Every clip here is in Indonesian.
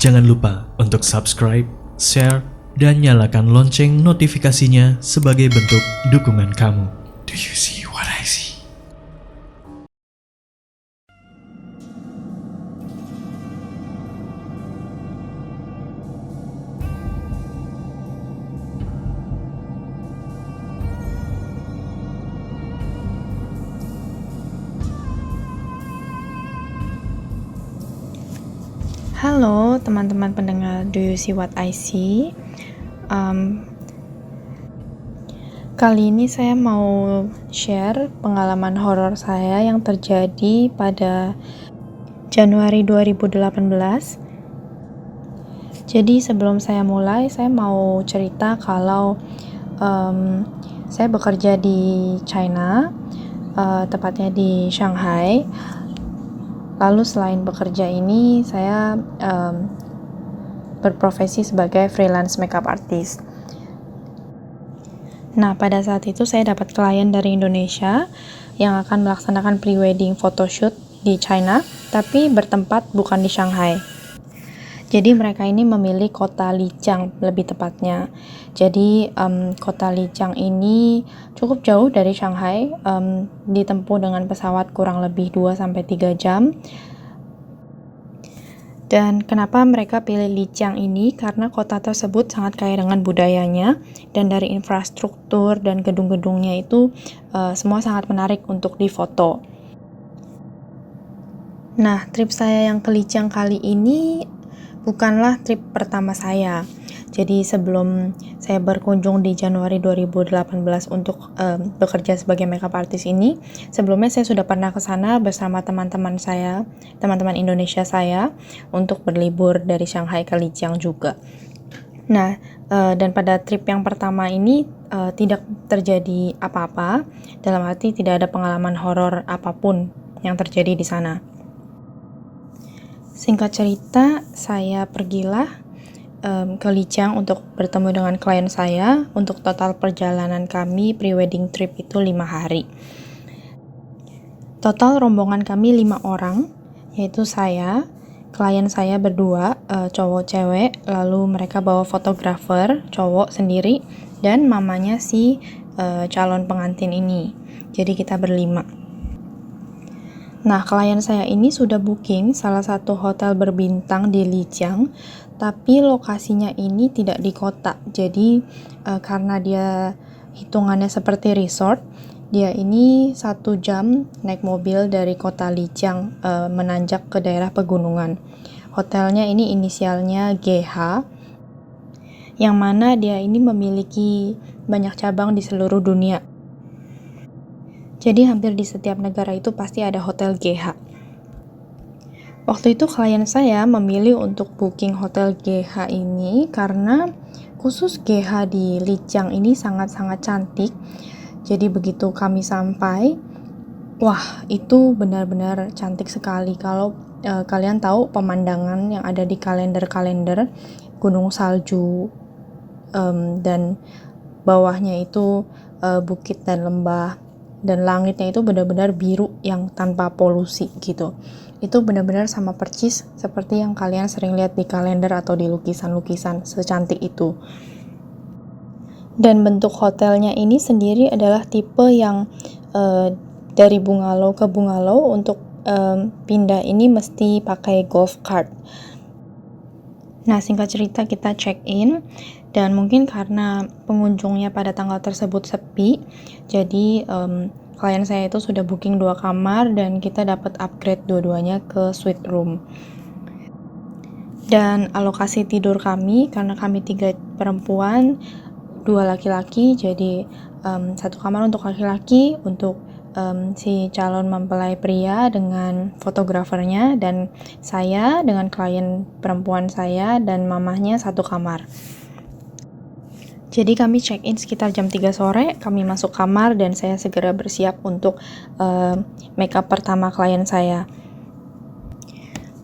Jangan lupa untuk subscribe, share, dan nyalakan lonceng notifikasinya sebagai bentuk dukungan kamu. Do you see what I see? Halo teman-teman pendengar Do You See What I See? Kali ini saya mau share pengalaman horor saya yang terjadi pada Januari 2018. Jadi sebelum saya mulai, saya mau cerita kalau saya bekerja di China, tepatnya di Shanghai. Lalu selain bekerja ini, saya berprofesi sebagai freelance makeup artist. Nah, pada saat itu saya dapat klien dari Indonesia yang akan melaksanakan pre-wedding photoshoot di China, tapi bertempat bukan di Shanghai. Jadi mereka ini memilih kota Lijiang lebih tepatnya. Jadi kota Lijiang ini cukup jauh dari Shanghai, ditempuh dengan pesawat kurang lebih 2-3 jam. Dan kenapa mereka pilih Lijiang ini? Karena kota tersebut sangat kaya dengan budayanya, dan dari infrastruktur dan gedung-gedungnya itu semua sangat menarik untuk difoto. Nah, trip saya yang ke Lijiang kali ini bukanlah trip pertama saya. Jadi sebelum saya berkunjung di Januari 2018 untuk bekerja sebagai makeup artist ini, sebelumnya saya sudah pernah ke sana bersama teman-teman saya, teman-teman Indonesia saya, untuk berlibur dari Shanghai ke Lijiang juga. Nah, dan pada trip yang pertama ini tidak terjadi apa-apa, dalam arti tidak ada pengalaman horor apapun yang terjadi di sana. Singkat cerita, saya pergilah ke Lijiang untuk bertemu dengan klien saya. Untuk total perjalanan kami pre-wedding trip itu 5 hari. Total rombongan kami 5 orang, yaitu saya, klien saya berdua, cowok cewek, lalu mereka bawa fotografer, cowok sendiri, dan mamanya si calon pengantin ini. Jadi kita berlima. Nah, klien saya ini sudah booking salah satu hotel berbintang di Lijiang, tapi lokasinya ini tidak di kota. Jadi, karena dia hitungannya seperti resort, dia ini 1 jam naik mobil dari kota Lijiang menanjak ke daerah pegunungan. Hotelnya ini inisialnya GH, yang mana dia ini memiliki banyak cabang di seluruh dunia. Jadi hampir di setiap negara itu pasti ada hotel GH. Waktu itu klien saya memilih untuk booking hotel GH ini karena khusus GH di Lijiang ini sangat-sangat cantik. Jadi begitu kami sampai, wah itu benar-benar cantik sekali. Kalau kalian tahu pemandangan yang ada di kalender-kalender, gunung salju, dan bawahnya itu bukit dan lembah, dan langitnya itu benar-benar biru yang tanpa polusi gitu. Itu benar-benar sama persis seperti yang kalian sering lihat di kalender atau di lukisan-lukisan, secantik itu. Dan bentuk hotelnya ini sendiri adalah tipe yang dari bungalow ke bungalow. Untuk pindah ini mesti pakai golf cart. Nah, singkat cerita kita check in, dan mungkin karena pengunjungnya pada tanggal tersebut sepi, jadi klien saya itu sudah booking 2 kamar dan kita dapat upgrade dua-duanya ke suite room. Dan alokasi tidur kami, karena kami 3 perempuan, 2 laki-laki, jadi 1 kamar untuk laki-laki, untuk si calon mempelai pria dengan fotografernya, dan saya dengan klien perempuan saya dan mamahnya 1 kamar. Jadi kami check in sekitar jam 3 sore, kami masuk kamar dan saya segera bersiap untuk makeup pertama klien saya.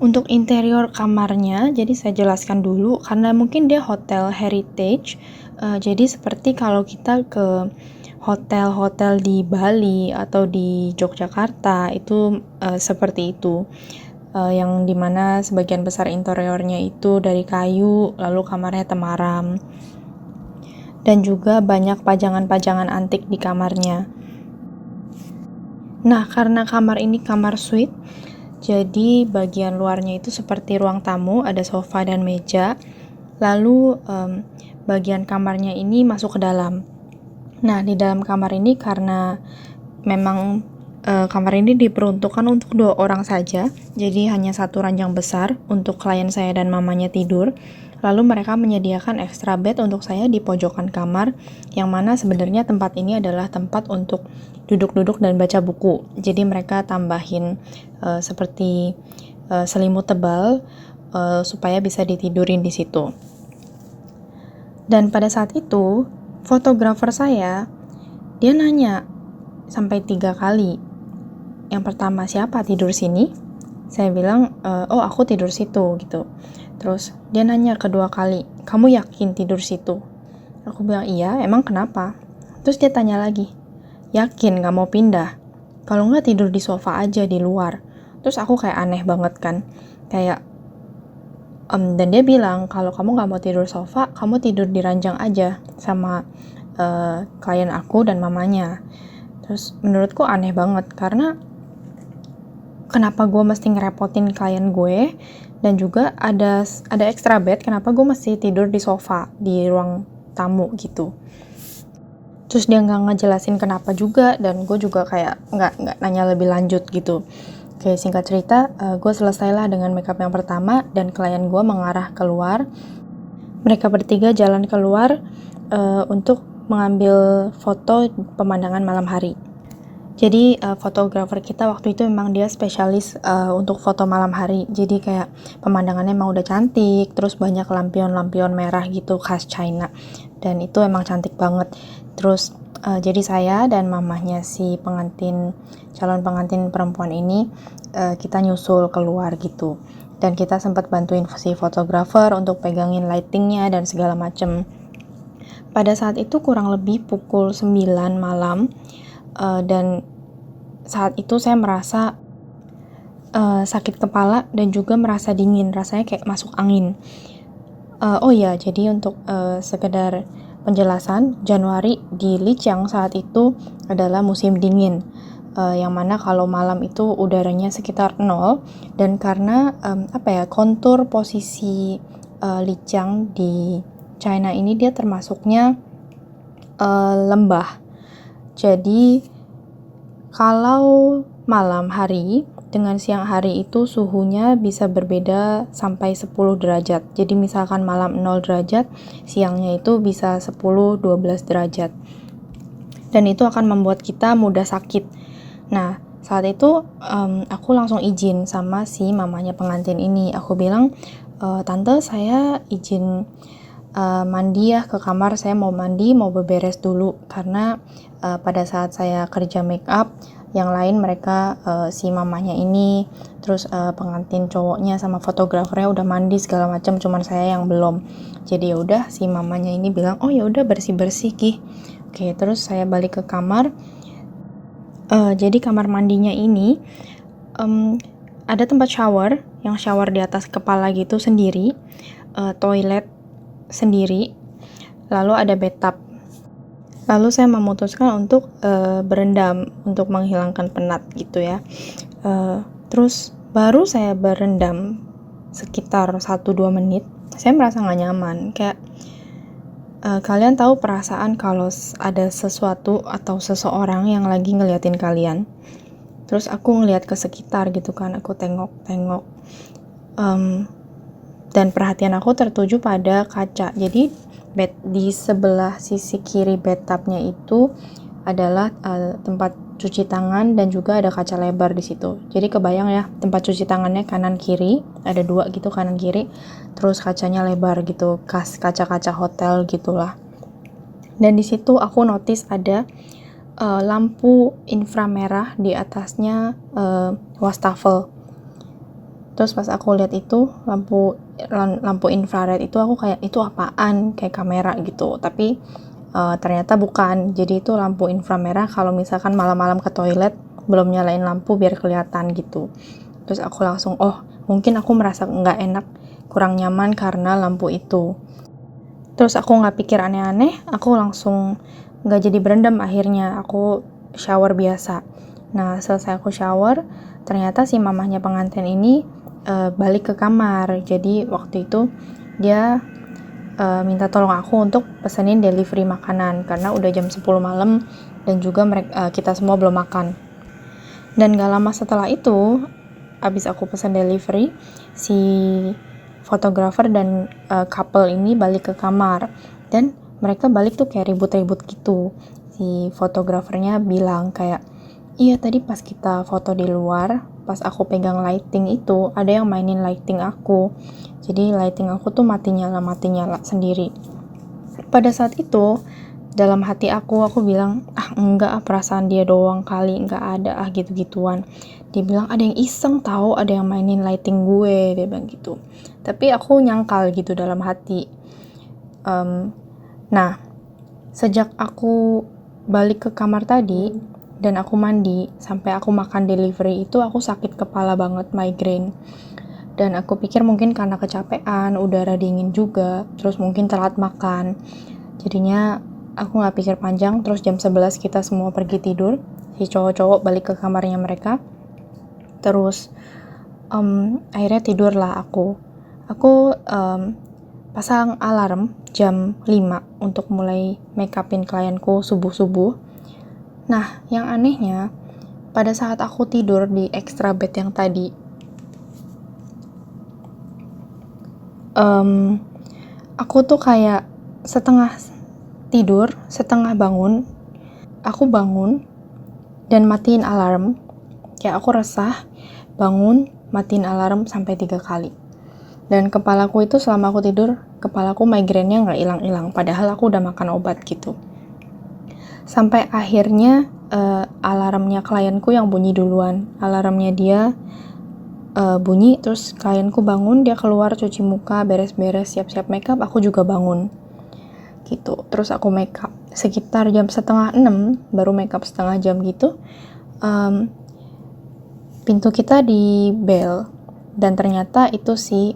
Untuk interior kamarnya, jadi saya jelaskan dulu, karena mungkin dia hotel heritage, jadi seperti kalau kita ke hotel-hotel di Bali atau di Yogyakarta itu seperti itu. yang dimana sebagian besar interiornya itu dari kayu, lalu kamarnya temaram. Dan juga banyak pajangan-pajangan antik di kamarnya. Nah, karena kamar ini kamar suite, jadi bagian luarnya itu seperti ruang tamu, ada sofa dan meja. Lalu bagian kamarnya ini masuk ke dalam. Nah, di dalam kamar ini karena memang kamar ini diperuntukkan untuk 2 orang saja, jadi hanya satu ranjang besar untuk klien saya dan mamanya tidur. Lalu mereka menyediakan extra bed untuk saya di pojokan kamar, yang mana sebenarnya tempat ini adalah tempat untuk duduk-duduk dan baca buku. Jadi mereka tambahin seperti selimut tebal supaya bisa ditidurin di situ. Dan pada saat itu, fotografer saya, dia nanya sampai 3 kali. Yang pertama, siapa tidur sini? Saya bilang, oh aku tidur situ gitu. Terus dia nanya kedua kali, kamu yakin tidur situ? Aku bilang iya, emang kenapa? Terus dia tanya lagi, yakin gak mau pindah? Kalau nggak tidur di sofa aja di luar. Terus aku kayak aneh banget kan, kayak dan dia bilang kalau kamu nggak mau tidur sofa, kamu tidur di ranjang aja sama klien aku dan mamanya. Terus menurutku aneh banget karena kenapa gue mesti ngerepotin klien gue, dan juga ada extra bed, kenapa gue mesti tidur di sofa di ruang tamu gitu. Terus dia nggak ngejelasin kenapa juga, dan gue juga kayak nggak nanya lebih lanjut gitu. Oke, singkat cerita, gue selesailah dengan makeup yang pertama dan klien gue mengarah keluar. Mereka bertiga jalan keluar untuk mengambil foto pemandangan malam hari. Jadi fotografer kita waktu itu memang dia spesialis untuk foto malam hari. Jadi kayak pemandangannya emang udah cantik, terus banyak lampion-lampion merah gitu khas China. Dan itu emang cantik banget. Terus jadi saya dan mamahnya si calon pengantin perempuan ini kita nyusul keluar gitu. Dan kita sempat bantuin si fotografer untuk pegangin lightingnya dan segala macem. Pada saat itu kurang lebih pukul 9 malam. Dan saat itu saya merasa sakit kepala dan juga merasa dingin, rasanya kayak masuk angin. Oh ya, jadi untuk sekedar penjelasan, Januari di Lijiang saat itu adalah musim dingin, yang mana kalau malam itu udaranya sekitar 0, dan karena kontur posisi Lijiang di China ini dia termasuknya lembah. Jadi kalau malam hari dengan siang hari itu suhunya bisa berbeda sampai 10 derajat. Jadi misalkan malam 0 derajat, siangnya itu bisa 10-12 derajat. Dan itu akan membuat kita mudah sakit. Nah, saat itu aku langsung izin sama si mamanya pengantin ini. Aku bilang, tante saya izin mandi ya ke kamar, saya mau mandi, mau beberes dulu. Karena pada saat saya kerja make up, yang lain mereka si mamanya ini, terus pengantin cowoknya sama fotografernya udah mandi segala macam, cuman saya yang belum. Jadi ya udah si mamanya ini bilang, oh ya udah bersih-bersih Ki. Oke, terus saya balik ke kamar. Jadi kamar mandinya ini ada tempat shower, yang shower di atas kepala gitu sendiri, toilet sendiri, lalu ada bathtub. Lalu saya memutuskan untuk berendam untuk menghilangkan penat gitu ya. Terus baru saya berendam sekitar 1-2 menit, saya merasa gak nyaman. Kayak kalian tahu perasaan kalau ada sesuatu atau seseorang yang lagi ngeliatin kalian. Terus aku ngeliat ke sekitar gitu kan, aku tengok-tengok. Dan perhatian aku tertuju pada kaca. Jadi di sebelah sisi kiri bathtubnya itu adalah tempat cuci tangan dan juga ada kaca lebar di situ. Jadi kebayang ya, tempat cuci tangannya kanan kiri, ada 2 gitu kanan kiri, terus kacanya lebar gitu, kaca-kaca hotel gitulah. Dan di situ aku notice ada lampu inframerah di atasnya wastafel. Terus pas aku lihat itu lampu infrared itu, aku kayak itu apaan, kayak kamera gitu. Tapi ternyata bukan. Jadi itu lampu inframerah kalau misalkan malam-malam ke toilet belum nyalain lampu biar kelihatan gitu. Terus aku langsung, oh mungkin aku merasa nggak enak, kurang nyaman karena lampu itu. Terus aku nggak pikir aneh-aneh, aku langsung nggak jadi berendam, akhirnya aku shower biasa. Nah selesai aku shower, ternyata si mamahnya pengantin ini balik ke kamar. Jadi waktu itu dia minta tolong aku untuk pesenin delivery makanan karena udah jam 10 malam dan juga kita semua belum makan. Dan gak lama setelah itu, abis aku pesan delivery, si fotografer dan couple ini balik ke kamar. Dan mereka balik tuh kayak ribut-ribut gitu. Si fotografernya bilang kayak, iya tadi pas kita foto di luar, pas aku pegang lighting itu, ada yang mainin lighting aku. Jadi lighting aku tuh mati nyala sendiri. Pada saat itu, dalam hati aku bilang, enggak, perasaan dia doang kali, enggak ada gitu-gituan. Dia bilang ada yang iseng tahu, ada yang mainin lighting gue, dia bilang gitu. Tapi aku nyangkal gitu dalam hati. Nah, sejak aku balik ke kamar tadi dan aku mandi sampai aku makan delivery itu, aku sakit kepala banget, migrain. Dan aku pikir mungkin karena kecapean, udara dingin juga, terus mungkin telat makan. Jadinya aku gak pikir panjang, terus jam 11 kita semua pergi tidur. Si cowok-cowok balik ke kamarnya mereka. Terus akhirnya tidurlah aku. Aku pasang alarm jam 5 untuk mulai make upin klienku subuh-subuh. Nah, yang anehnya, pada saat aku tidur di extra bed yang tadi, aku tuh kayak setengah tidur, setengah bangun. Aku bangun dan matiin alarm. Kayak aku resah, bangun, matiin alarm sampai 3 kali. Dan kepalaku itu selama aku tidur, kepalaku migrainnya gak hilang-hilang. Padahal aku udah makan obat gitu. Sampai akhirnya alarmnya klienku yang bunyi duluan. Alarmnya dia bunyi, terus klienku bangun, dia keluar cuci muka, beres-beres, siap-siap makeup, aku juga bangun gitu. Terus aku makeup sekitar jam 5:30, baru makeup setengah jam gitu. Pintu kita di bel dan ternyata itu si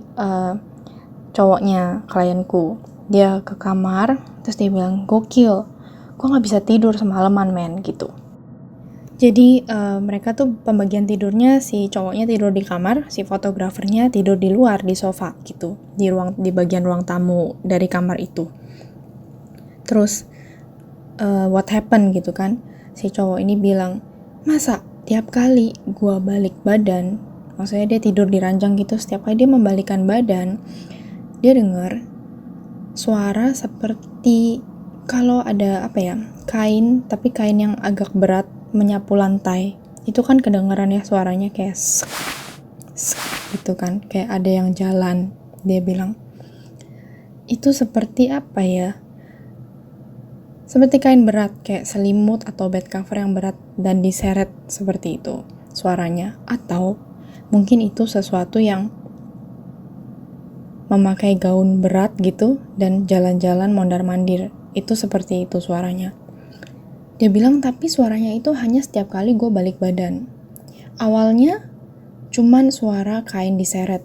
cowoknya klienku. Dia ke kamar, terus dia bilang, gokil, gue gak bisa tidur semalaman men gitu. Jadi mereka tuh pembagian tidurnya, si cowoknya tidur di kamar, si fotografernya tidur di luar di sofa gitu, di bagian ruang tamu dari kamar itu. Terus what happened gitu kan, si cowok ini bilang, masa tiap kali gua balik badan, maksudnya dia tidur di ranjang gitu, setiap kali dia membalikkan badan, dia dengar suara seperti kalau ada kain, tapi kain yang agak berat menyapu lantai. Itu kan kedengaran ya suaranya kayak sek, sek, gitu kan, kayak ada yang jalan. Dia bilang itu seperti seperti kain berat, kayak selimut atau bed cover yang berat dan diseret, seperti itu suaranya. Atau mungkin itu sesuatu yang memakai gaun berat gitu dan jalan-jalan mondar-mandir. Itu seperti itu suaranya. Dia bilang tapi suaranya itu hanya setiap kali gue balik badan. Awalnya cuman suara kain diseret.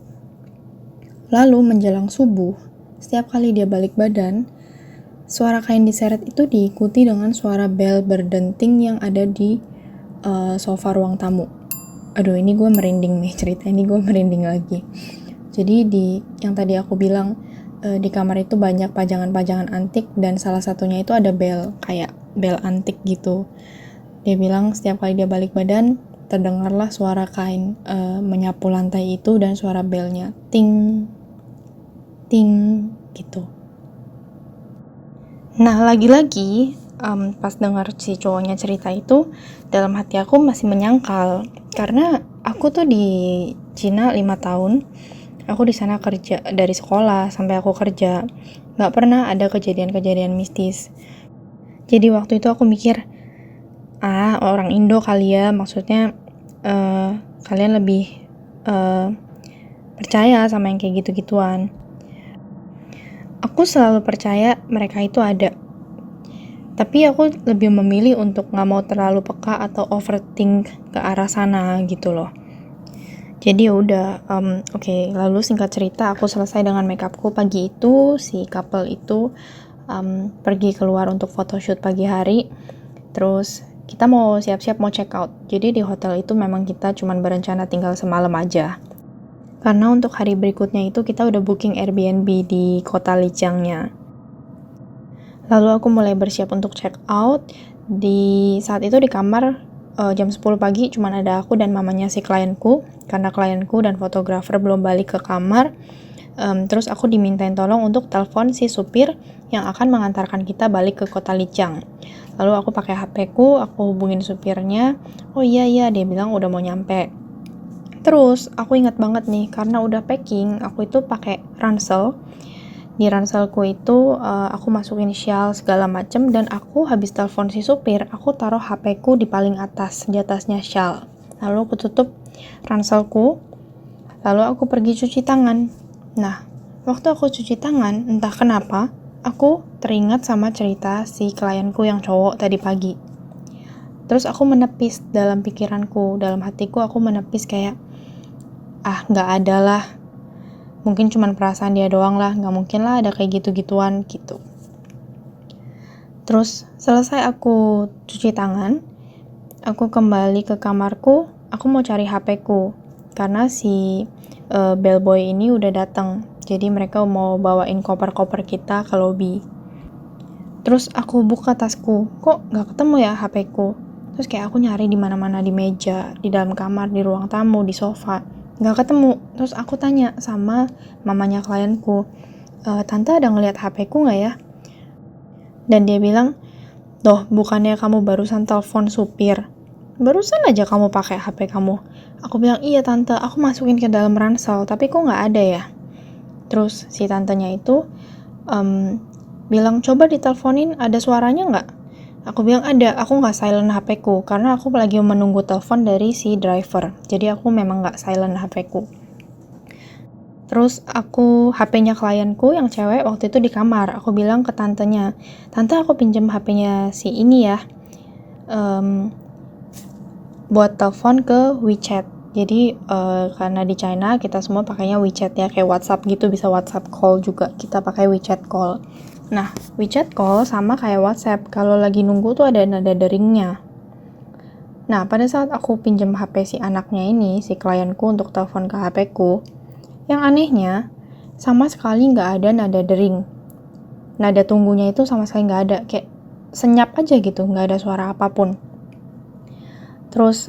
Lalu menjelang subuh, setiap kali dia balik badan, suara kain diseret itu diikuti dengan suara bel berdenting yang ada di sofa ruang tamu. Aduh, ini gue merinding nih, cerita ini gue merinding lagi. Jadi yang tadi aku bilang, di kamar itu banyak pajangan-pajangan antik dan salah satunya itu ada bel, kayak bel antik gitu. Dia bilang setiap kali dia balik badan, terdengarlah suara kain menyapu lantai itu dan suara belnya, ting, ting, gitu. Nah, lagi-lagi pas dengar si cowoknya cerita itu, dalam hati aku masih menyangkal. Karena aku tuh di Cina 5 tahun, aku di sana kerja dari sekolah sampai aku kerja, nggak pernah ada kejadian-kejadian mistis. Jadi waktu itu aku mikir, orang Indo kali ya, maksudnya kalian lebih percaya sama yang kayak gitu-gituan. Aku selalu percaya mereka itu ada, tapi aku lebih memilih untuk nggak mau terlalu peka atau overthink ke arah sana gitu loh. Jadi ya udah, oke. Lalu singkat cerita aku selesai dengan makeupku pagi itu. Si couple itu pergi keluar untuk photoshoot pagi hari. Terus kita mau siap-siap mau check out. Jadi di hotel itu memang kita cuman berencana tinggal semalam aja. Karena untuk hari berikutnya itu kita udah booking Airbnb di kota Lijiangnya. Lalu aku mulai bersiap untuk check out. Di saat itu di kamar jam 10 pagi cuman ada aku dan mamanya si klienku. Karena klienku dan fotografer belum balik ke kamar. Terus aku dimintain tolong untuk telepon si supir yang akan mengantarkan kita balik ke kota Lijiang. Lalu aku pakai HP-ku, aku hubungin supirnya. Oh iya, dia bilang udah mau nyampe. Terus aku ingat banget nih, karena udah packing, aku itu pakai ransel. Di ranselku itu aku masukin shawl segala macem, dan aku habis telepon si supir, aku taruh HP-ku di paling atas, di atasnya shawl. Lalu aku tutup ranselku, lalu aku pergi cuci tangan. Nah, waktu aku cuci tangan, entah kenapa, aku teringat sama cerita si klienku yang cowok tadi pagi. Terus aku menepis dalam pikiranku, dalam hatiku aku menepis kayak, nggak ada lah. Mungkin cuman perasaan dia doang lah, nggak mungkin lah ada kayak gitu-gituan gitu. Terus selesai aku cuci tangan, aku kembali ke kamarku, aku mau cari HP-ku. Karena si bellboy ini udah datang. Jadi mereka mau bawain koper-koper kita ke lobby. Terus aku buka tasku, kok nggak ketemu ya HP-ku? Terus kayak aku nyari di mana-mana, di meja, di dalam kamar, di ruang tamu, di sofa, nggak ketemu. Terus aku tanya sama mamanya klienku, tante ada ngeliat HP-ku nggak ya? Dan dia bilang, "Doh, bukannya kamu barusan telepon supir? Barusan aja kamu pakai HP kamu." Aku bilang, "Iya tante, aku masukin ke dalam ransel, tapi kok nggak ada ya?" Terus si tantenya itu bilang, "Coba diteleponin, ada suaranya nggak?" Aku bilang, "Ada, aku nggak silent HP-ku, karena aku lagi menunggu telepon dari si driver. Jadi aku memang nggak silent HP-ku." Terus HP-nya klienku yang cewek waktu itu di kamar. Aku bilang ke tantenya, "Tante, aku pinjem HP-nya si ini ya, buat telepon ke WeChat." Jadi karena di China kita semua pakainya WeChat ya, kayak WhatsApp gitu, bisa WhatsApp call juga. Kita pakai WeChat call. Nah, WeChat call sama kayak WhatsApp. Kalau lagi nunggu tuh ada nada deringnya. Nah, pada saat aku pinjem HP si anaknya ini, si klienku untuk telepon ke HP-ku, yang anehnya, sama sekali nggak ada nada dering. Nada tunggunya itu sama sekali nggak ada. Kayak senyap aja gitu, nggak ada suara apapun. Terus,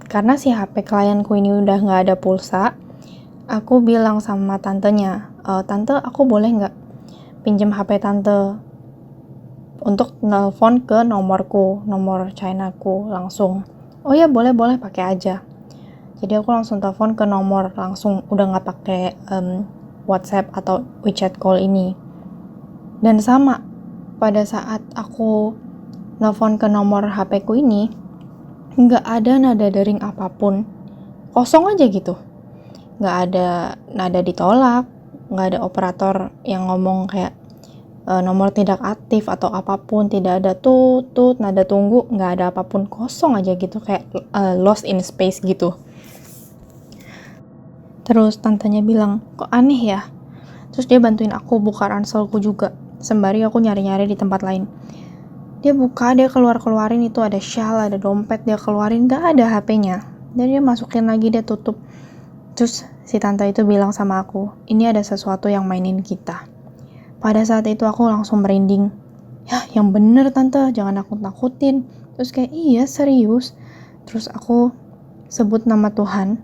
karena si HP klienku ini udah nggak ada pulsa, aku bilang sama tantenya, "Tante, aku boleh nggak pinjem HP tante untuk nelpon ke nomorku, nomor China-ku langsung?" "Oh ya, boleh, pakai aja." Jadi aku langsung telepon ke nomor langsung, udah nggak pakai WhatsApp atau WeChat call ini. Dan sama, pada saat aku nelpon ke nomor HP-ku ini, nggak ada nada dering apapun, kosong aja gitu. Nggak ada nada ditolak, nggak ada operator yang ngomong kayak nomor tidak aktif atau apapun, tidak ada tutut, nada tunggu, nggak ada apapun, kosong aja gitu, kayak lost in space gitu. Terus tantenya bilang, "Kok aneh ya?" Terus dia bantuin aku buka ranselku juga, sembari aku nyari-nyari di tempat lain. Dia buka, dia keluarin itu ada shawl, ada dompet, dia keluarin, gak ada HP-nya. Dan dia masukin lagi, dia tutup. Terus si tante itu bilang sama aku, "Ini ada sesuatu yang mainin kita." Pada saat itu aku langsung merinding. "Ya, yang bener tante, jangan nakut-nakutin." Terus kayak, "Iya, serius." Terus aku sebut nama Tuhan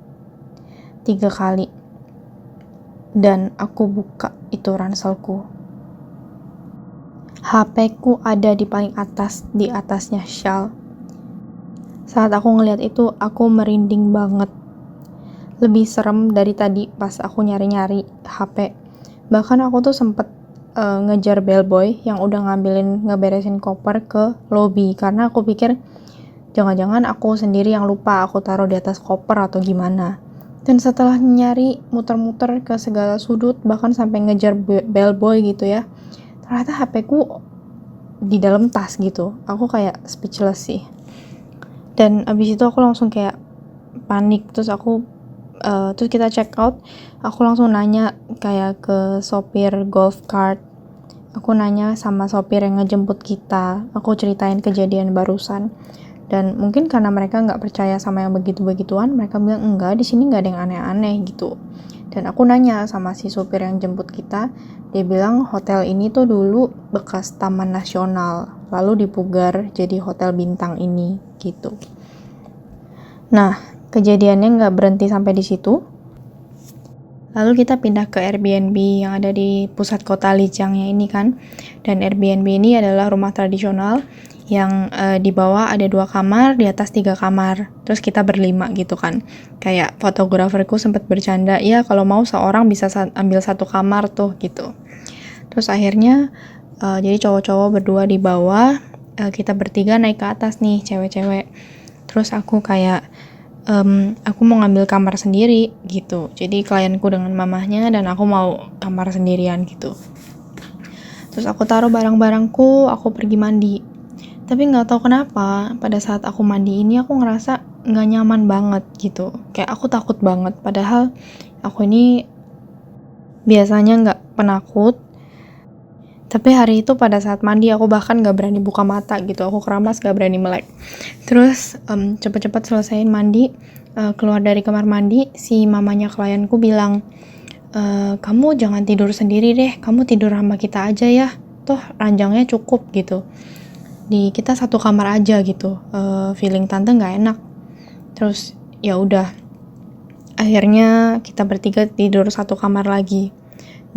3 kali. Dan aku buka itu ranselku. HP-ku ada di paling atas, di atasnya shawl. Saat aku ngeliat itu, aku merinding banget. Lebih serem dari tadi pas aku nyari-nyari HP. Bahkan aku tuh sempet ngejar bellboy yang udah ngeberesin koper ke lobby. Karena aku pikir, jangan-jangan aku sendiri yang lupa, aku taruh di atas koper atau gimana. Dan setelah nyari, muter-muter ke segala sudut, bahkan sampai ngejar bellboy gitu ya, ternyata HP-ku di dalam tas gitu. Aku kayak speechless sih. Dan abis itu aku langsung kayak panik. Terus aku Terus kita check out, aku langsung nanya kayak ke sopir golf cart. Aku nanya sama sopir yang ngejemput kita, aku ceritain kejadian barusan. Dan mungkin karena mereka nggak percaya sama yang begitu-begituan, mereka bilang enggak, di sini nggak ada yang aneh-aneh gitu. Dan aku nanya sama si sopir yang jemput kita, dia bilang hotel ini tuh dulu bekas taman nasional, lalu dipugar jadi hotel bintang ini gitu. Nah, kejadiannya nggak berhenti sampai di situ. Lalu kita pindah ke Airbnb yang ada di pusat kota Lijiangnya ini kan. Dan Airbnb ini adalah rumah tradisional yang di bawah ada 2 kamar, di atas 3 kamar. Terus kita berlima gitu kan. Kayak fotograferku sempat bercanda, ya kalau mau seorang bisa ambil 1 kamar tuh gitu. Terus akhirnya jadi cowok-cowok berdua di bawah, kita bertiga naik ke atas nih, cewek-cewek. Terus aku kayak aku mau ngambil kamar sendiri gitu. Jadi klienku dengan mamahnya dan aku mau kamar sendirian gitu. Terus aku taruh barang-barangku, aku pergi mandi. Tapi nggak tahu kenapa pada saat aku mandi ini aku ngerasa nggak nyaman banget gitu. Kayak aku takut banget. Padahal aku ini biasanya nggak penakut. Tapi hari itu pada saat mandi aku bahkan gak berani buka mata gitu, aku keramas gak berani melek. Terus cepet-cepet selesaiin mandi, keluar dari kamar mandi, si mamanya klienku bilang, kamu jangan tidur sendiri deh, kamu tidur sama kita aja ya, toh ranjangnya cukup gitu. Kita 1 kamar aja gitu, feeling tante gak enak. Terus ya udah, akhirnya kita bertiga tidur 1 kamar lagi.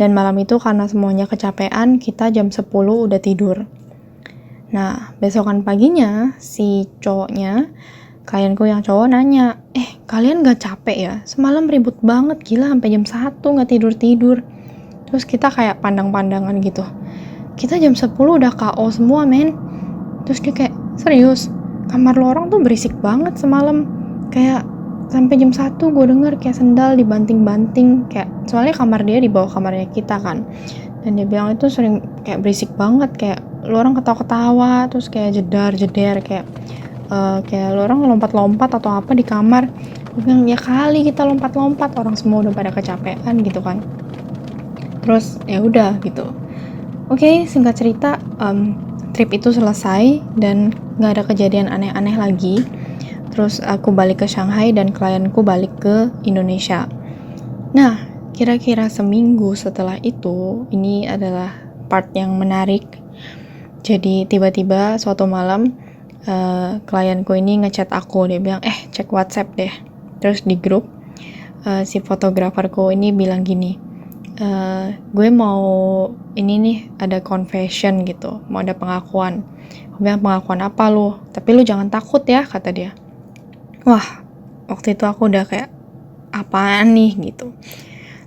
Dan malam itu karena semuanya kecapean, kita jam 10 udah tidur. Nah, besokan paginya, si cowoknya, klienku yang cowok nanya, kalian gak capek ya? Semalam ribut banget, gila, sampai jam 1 gak tidur-tidur. Terus kita kayak pandang-pandangan gitu. Kita jam 10 udah KO semua, men. Terus dia kayak, serius? Kamar lo orang tuh berisik banget semalam. Kayak sampai jam 1 gue denger kayak sendal dibanting-banting, kayak soalnya kamar dia di bawah kamarnya kita kan. Dan dia bilang itu sering kayak berisik banget, kayak lu orang ketawa-ketawa, terus kayak jedar-jeder, kayak lu orang lompat-lompat atau apa di kamar. Gue bilang ya kali kita lompat-lompat, orang semua udah pada kecapean gitu kan. Terus ya udah gitu. Oke, singkat cerita, trip itu selesai dan nggak ada kejadian aneh-aneh lagi. Terus aku balik ke Shanghai dan klienku balik ke Indonesia. Nah, kira-kira seminggu setelah itu, ini adalah part yang menarik. Jadi tiba-tiba suatu malam, klienku ini ngechat aku, dia bilang, cek WhatsApp deh. Terus di grup, si fotograferku ini bilang gini, gue mau ini nih, ada confession gitu, mau ada pengakuan. Aku bilang, pengakuan apa lu? Tapi lu jangan takut ya, kata dia. Wah, waktu itu aku udah kayak, apaan nih gitu.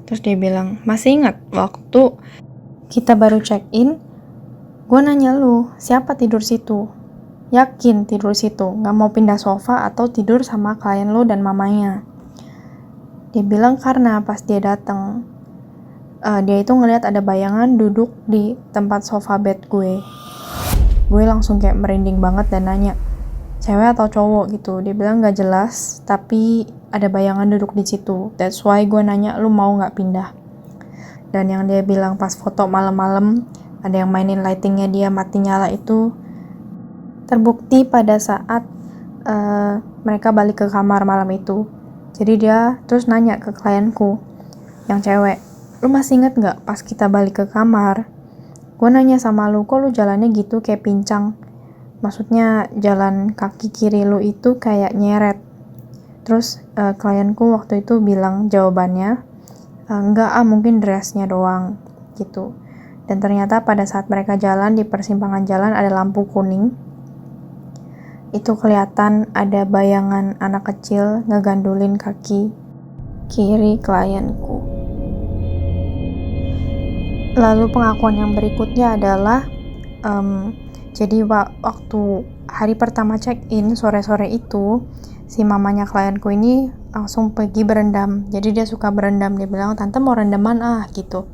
Terus dia bilang, masih ingat waktu kita baru check-in, gue nanya lu, siapa tidur situ? Yakin tidur situ, gak mau pindah sofa atau tidur sama klien lu dan mamanya? Dia bilang karena pas dia datang, dia itu ngelihat ada bayangan duduk di tempat sofa bed gue. Gue langsung kayak merinding banget dan nanya, cewek atau cowok gitu. Dia bilang gak jelas, tapi ada bayangan duduk di situ. That's why gue nanya, lu mau gak pindah? Dan yang dia bilang pas foto malam-malam, ada yang mainin lightingnya dia mati nyala itu, terbukti pada saat mereka balik ke kamar malam itu. Jadi dia terus nanya ke klienku, yang cewek, lu masih inget gak pas kita balik ke kamar? Gue nanya sama lu, kok lu jalannya gitu kayak pincang? Maksudnya jalan kaki kiri lu itu kayak nyeret. Terus klienku waktu itu bilang jawabannya, enggak mungkin dressnya doang gitu. Dan ternyata pada saat mereka jalan di persimpangan jalan ada lampu kuning. Itu kelihatan ada bayangan anak kecil ngegandulin kaki kiri klienku. Lalu pengakuan yang berikutnya adalah jadi waktu hari pertama check-in sore-sore itu, si mamanya klienku ini langsung pergi berendam. Jadi dia suka berendam, dia bilang, tante mau rendaman gitu.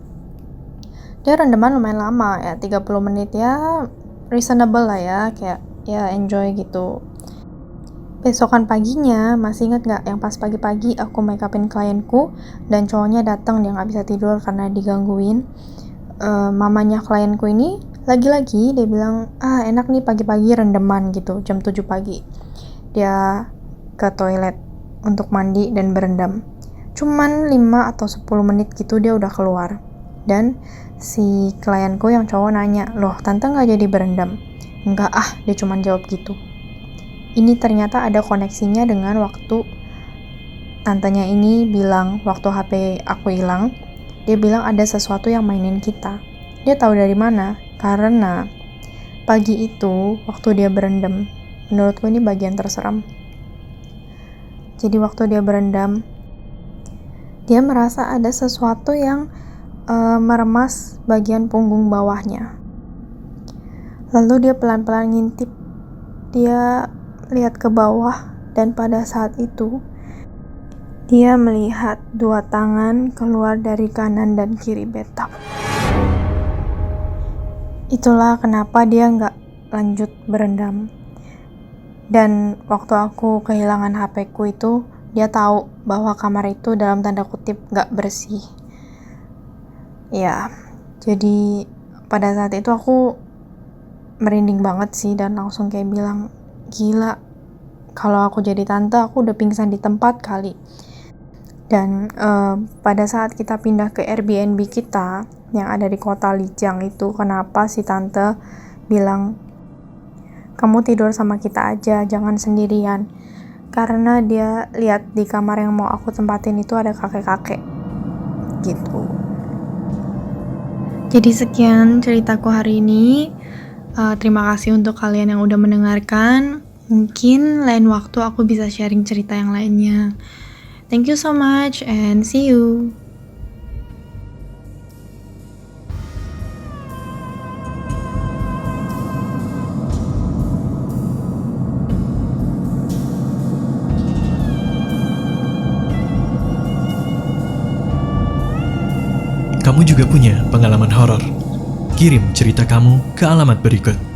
Dia rendaman lumayan lama ya, 30 menit ya, reasonable lah ya, kayak ya enjoy gitu. Besokan paginya, masih ingat nggak yang pas pagi-pagi aku make upin klienku dan cowoknya datang, dia nggak bisa tidur karena digangguin. Mamanya klienku ini lagi-lagi dia bilang, enak nih pagi-pagi rendeman gitu, jam 7 pagi. Dia ke toilet untuk mandi dan berendam. Cuman 5 atau 10 menit gitu dia udah keluar. Dan si klienku yang cowok nanya, loh tante nggak jadi berendam? Enggak dia cuman jawab gitu. Ini ternyata ada koneksinya dengan waktu tantenya ini bilang waktu HP aku hilang, dia bilang ada sesuatu yang mainin kita. Dia tahu dari mana? Karena pagi itu waktu dia berendam, menurutku ini bagian terseram. Jadi waktu dia berendam, dia merasa ada sesuatu yang meremas bagian punggung bawahnya. Lalu dia pelan-pelan ngintip, dia lihat ke bawah, dan pada saat itu dia melihat 2 tangan keluar dari kanan dan kiri bathtub. Itulah kenapa dia nggak lanjut berendam. Dan waktu aku kehilangan HP-ku itu, dia tahu bahwa kamar itu dalam tanda kutip nggak bersih. Ya, jadi pada saat itu aku merinding banget sih dan langsung kayak bilang, gila, kalau aku jadi tante aku udah pingsan di tempat kali. Dan pada saat kita pindah ke Airbnb kita yang ada di kota Lijang itu, kenapa si tante bilang, kamu tidur sama kita aja, jangan sendirian. Karena dia lihat di kamar yang mau aku tempatin itu ada kakek-kakek gitu. Jadi sekian ceritaku hari ini. Terima kasih untuk kalian yang udah mendengarkan. Mungkin lain waktu aku bisa sharing cerita yang lainnya. Thank you so much and see you. Kamu juga punya pengalaman horor? Kirim cerita kamu ke alamat berikut.